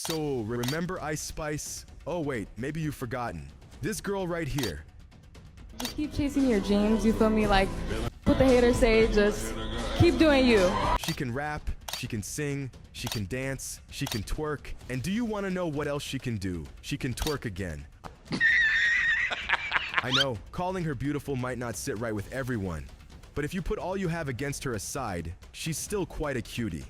So, remember Ice Spice? Oh wait, maybe you've forgotten. This girl right here. Just keep chasing your dreams, you feel me? Like, what the haters say, just keep doing you. She can rap, she can sing, she can dance, she can twerk, and do you want to know what else she can do? She can twerk again. I know, calling her beautiful might not sit right with everyone, but if you put all you have against her aside, she's still quite a cutie.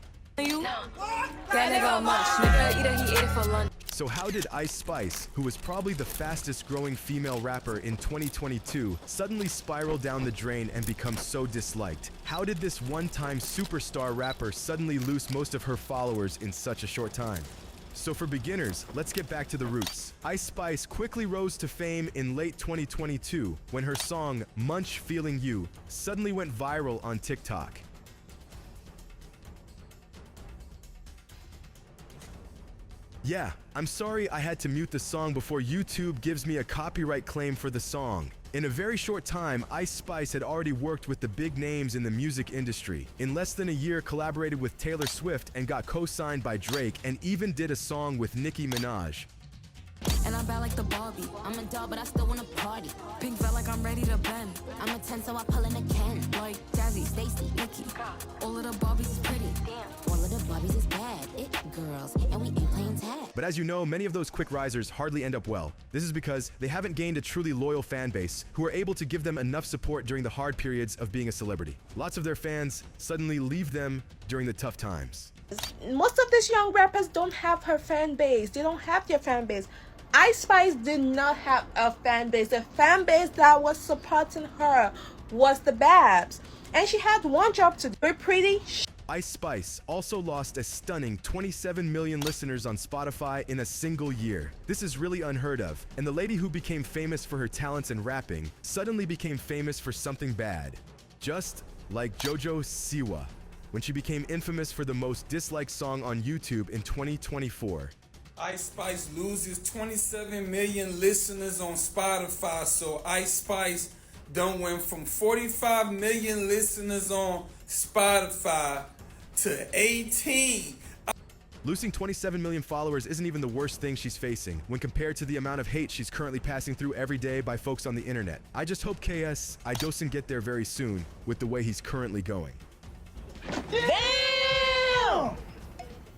So how did Ice Spice, who was probably the fastest growing female rapper in 2022, suddenly spiral down the drain and become so disliked? How did this one-time superstar rapper suddenly lose most of her followers in such a short time? So for beginners, let's get back to the roots. Ice Spice quickly rose to fame in late 2022 when her song Munch Feeling You suddenly went viral on TikTok. Yeah, I'm sorry I had to mute the song before YouTube gives me a copyright claim for the song. In a very short time, Ice Spice had already worked with the big names in the music industry. In less than a year, collaborated with Taylor Swift and got co-signed by Drake, and even did a song with Nicki Minaj. And I'm bad like the Barbie. I'm a doll, but I still wanna party. Pink felt like I'm ready to bend. I'm a 10, so I pull in a Ken. Like Jazzy, Stacy, Nikki. All of the Barbies is pretty. All of the Barbies is bad. It girls, and we ain't playing tag. But as you know, many of those quick risers hardly end up well. This is because they haven't gained a truly loyal fan base who are able to give them enough support during the hard periods of being a celebrity. Lots of their fans suddenly leave them during the tough times. Most of these young rappers don't have her fan base. They don't have their fan base. Ice Spice did not have a fan base. The fan base that was supporting her was the Babs. And she had one job to do. Very pretty. Ice Spice also lost a stunning 27 million listeners on Spotify in a single year. This is really unheard of, and the lady who became famous for her talents in rapping suddenly became famous for something bad. Just like JoJo Siwa, when she became infamous for the most disliked song on YouTube in 2024. Ice Spice loses 27 million listeners on Spotify, so Ice Spice done went from 45 million listeners on Spotify to 18. Losing 27 million followers isn't even the worst thing she's facing when compared to the amount of hate she's currently passing through every day by folks on the internet. I just hope KS I doesn't get there very soon with the way he's currently going. Damn!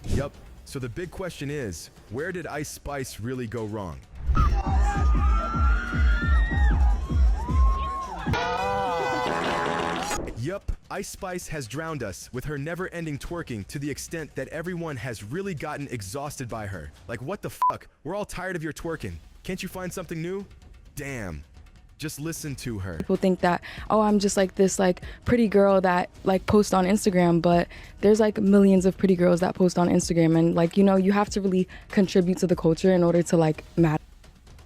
Yup. So the big question is, where did Ice Spice really go wrong? Yup, Ice Spice has drowned us with her never-ending twerking to the extent that everyone has really gotten exhausted by her. Like, what the fuck? We're all tired of your twerking. Can't you find something new? Damn. Just listen to her. People think that, oh, I'm just like this like pretty girl that like posts on Instagram, but there's like millions of pretty girls that post on Instagram, and like, you know, you have to really contribute to the culture in order to like matter.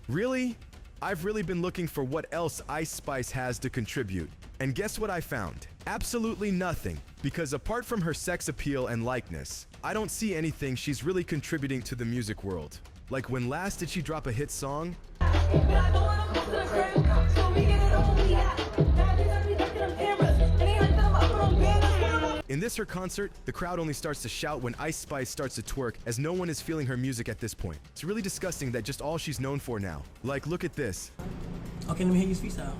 Really? I've really been looking for what else Ice Spice has to contribute. And guess what I found? Absolutely nothing. Because apart from her sex appeal and likeness, I don't see anything she's really contributing to the music world. Like, when last did she drop a hit song? In this her concert, the crowd only starts to shout when Ice Spice starts to twerk, as no one is feeling her music at this point. It's really disgusting that just all she's known for now. Like, look at this. Okay, let me hear you freestyle.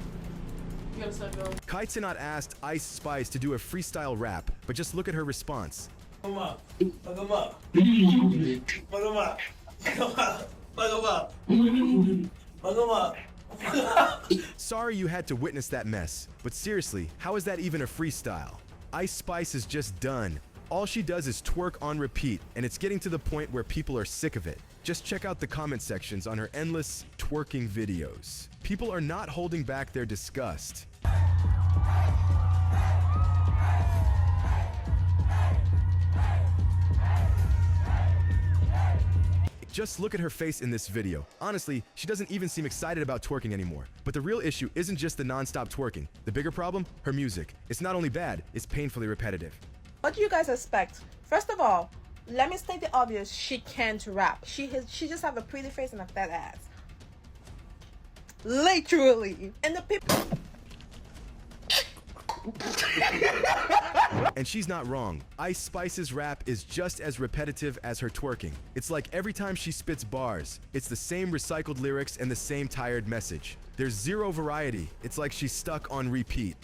Kaitanot asked Ice Spice to do a freestyle rap, but just look at her response. Fuck 'em up. Fuck 'em up. Fuck 'em up. Fuck 'em up. Fuck 'em up. Fuck 'em up. Sorry you had to witness that mess, but seriously, how is that even a freestyle? Ice Spice is just done. All she does is twerk on repeat, and it's getting to the point where people are sick of it. Just check out the comment sections on her endless twerking videos. People are not holding back their disgust. Just look at her face in this video. Honestly, she doesn't even seem excited about twerking anymore. But the real issue isn't just the non-stop twerking. The bigger problem? Her music. It's not only bad, it's painfully repetitive. What do you guys expect? First of all, let me state the obvious. She can't rap. She just have a pretty face and a fat ass. Literally. And the people... And she's not wrong. Ice Spice's rap is just as repetitive as her twerking. It's like every time she spits bars, it's the same recycled lyrics and the same tired message. There's zero variety. It's like she's stuck on repeat.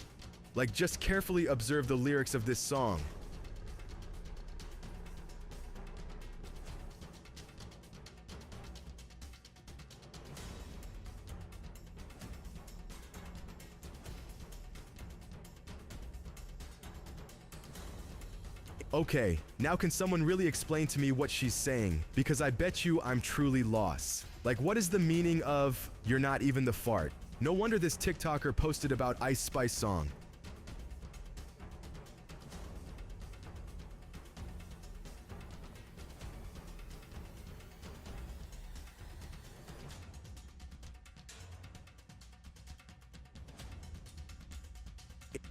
Like, just carefully observe the lyrics of this song. Okay, now can someone really explain to me what she's saying? Because I bet you I'm truly lost. Like, what is the meaning of "you're not even the fart"? No wonder this TikToker posted about Ice Spice song.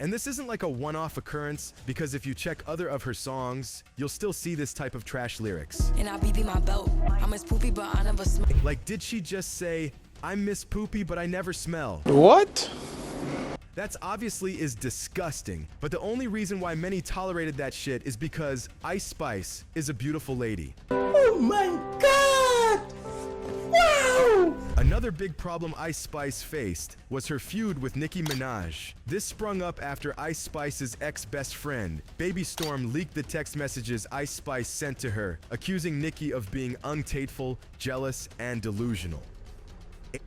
And this isn't like a one-off occurrence, because if you check other of her songs, you'll still see this type of trash lyrics. And I BB my belt. I'm as poopy, but I never smell. Like, did she just say, "I'm Miss Poopy, but I never smell"? What? That's obviously is disgusting, but the only reason why many tolerated that shit is because Ice Spice is a beautiful lady. Oh my God! Wow! Another big problem Ice Spice faced was her feud with Nicki Minaj. This sprung up after Ice Spice's ex-best friend, Baby Storm, leaked the text messages Ice Spice sent to her, accusing Nicki of being untateful, jealous, and delusional.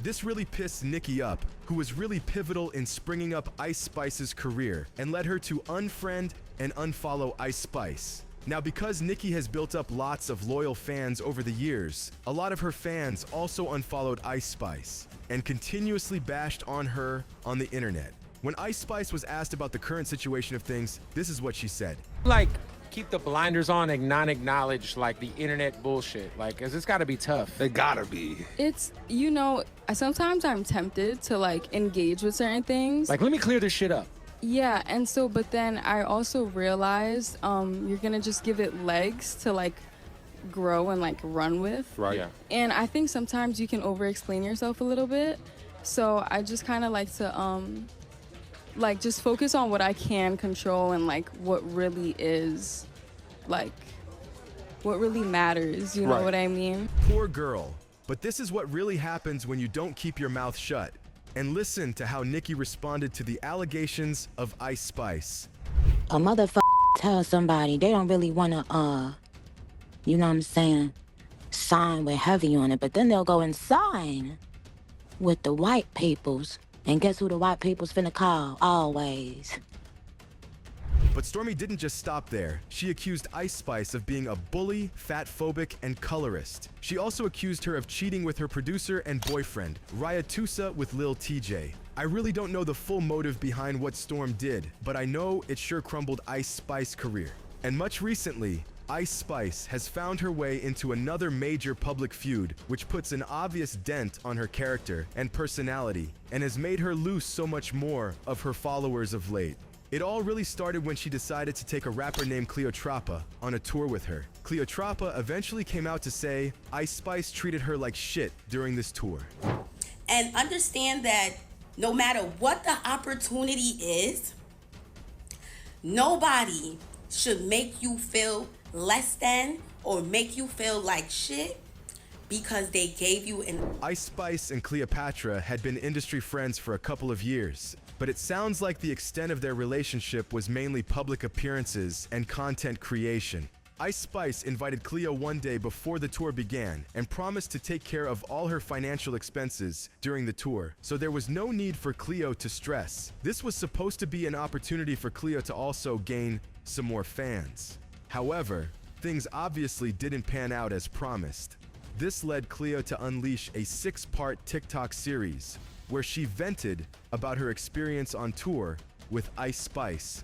This really pissed Nicki up, who was really pivotal in springing up Ice Spice's career, and led her to unfriend and unfollow Ice Spice. Now, because Nicki has built up lots of loyal fans over the years, a lot of her fans also unfollowed Ice Spice and continuously bashed on her on the internet. When Ice Spice was asked about the current situation of things, this is what she said. Like, keep the blinders on and not acknowledge like the internet bullshit. Like, 'cause it's gotta be tough. They gotta be. It's, you know, sometimes I'm tempted to like engage with certain things. Like, let me clear this shit up. Yeah, and so, but then I also realized you're gonna just give it legs to like grow and like run with. Right. Yeah. And I think sometimes you can over-explain yourself a little bit. So I just kind of like to like just focus on what I can control and like what really is, like what really matters. You know Right. what I mean? Poor girl. But this is what really happens when you don't keep your mouth shut. And listen to how Nicki responded to the allegations of Ice Spice. A motherfucker tell somebody they don't really want to, you know what I'm saying, sign with heavy on it, but then they'll go and sign with the white peoples. And guess who the white people's finna call? Always. But Stormy didn't just stop there. She accused Ice Spice of being a bully, fatphobic, and colorist. She also accused her of cheating with her producer and boyfriend, Raya Tusa with Lil TJ. I really don't know the full motive behind what Storm did, but I know it sure crumbled Ice Spice's career. And much recently, Ice Spice has found her way into another major public feud, which puts an obvious dent on her character and personality, and has made her lose so much more of her followers of late. It all really started when she decided to take a rapper named Cleotrapa on a tour with her. Cleotrapa eventually came out to say Ice Spice treated her like shit during this tour. And understand that no matter what the opportunity is, nobody should make you feel less than or make you feel like shit because they gave you an... Ice Spice and Cleopatra had been industry friends for a couple of years, but it sounds like the extent of their relationship was mainly public appearances and content creation. Ice Spice invited Cleo one day before the tour began and promised to take care of all her financial expenses during the tour, so there was no need for Cleo to stress. This was supposed to be an opportunity for Cleo to also gain some more fans. However, things obviously didn't pan out as promised. This led Cleo to unleash a 6-part TikTok series where she vented about her experience on tour with Ice Spice.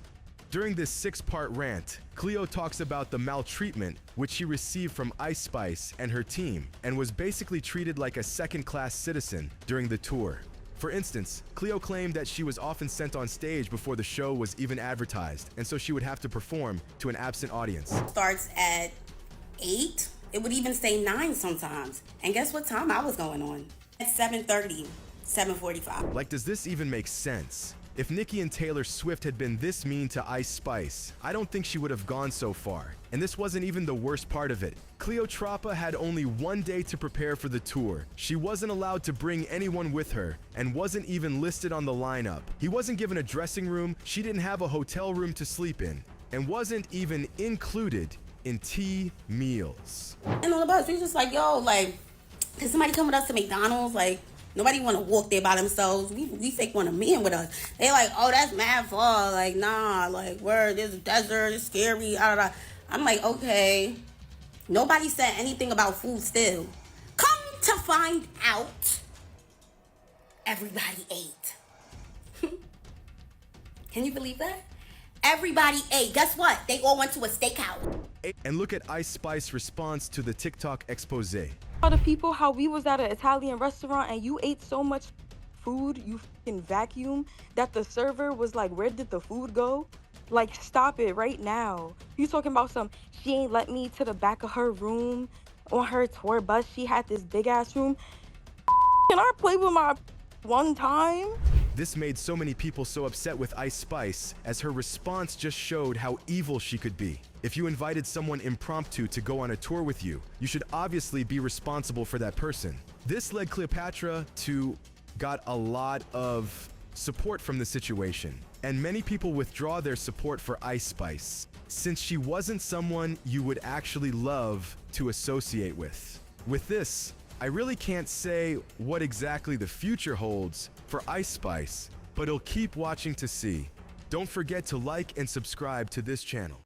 During this 6-part rant, Cleo talks about the maltreatment which she received from Ice Spice and her team and was basically treated like a second-class citizen during the tour. For instance, Cleo claimed that she was often sent on stage before the show was even advertised, and so she would have to perform to an absent audience. Starts at 8. It would even say 9 sometimes. And guess what time I was going on? At 7:30, 7:45. Like, does this even make sense? If Nicki and Taylor Swift had been this mean to Ice Spice, I don't think she would have gone so far. And this wasn't even the worst part of it. Cleotrapa had only one day to prepare for the tour. She wasn't allowed to bring anyone with her and wasn't even listed on the lineup. He wasn't given a dressing room, she didn't have a hotel room to sleep in, and wasn't even included in tea meals. And on the bus, we just like, yo, like, can somebody come with us to McDonald's? Like, nobody want to walk there by themselves. We fake want a man with us. They like, oh, that's mad far. Like, nah, like, word, there's a desert, it's scary. I'm like, okay. Nobody said anything about food still. Come to find out, everybody ate. Can you believe that? Everybody ate. Guess what? They all went to a steakhouse. And look at Ice Spice's response to the TikTok expose. All the people, how we was at an Italian restaurant and you ate so much food, you fucking vacuum, that the server was like, where did the food go? Like, stop it right now. You talking about she ain't let me to the back of her room on her tour bus. She had this big ass room. Can I play with my one time? This made so many people so upset with Ice Spice, as her response just showed how evil she could be. If you invited someone impromptu to go on a tour with you, you should obviously be responsible for that person. This led Cleopatra to got a lot of support from the situation, and many people withdraw their support for Ice Spice, since she wasn't someone you would actually love to associate with. With this, I really can't say what exactly the future holds for Ice Spice, but I'll keep watching to see. Don't forget to like and subscribe to this channel.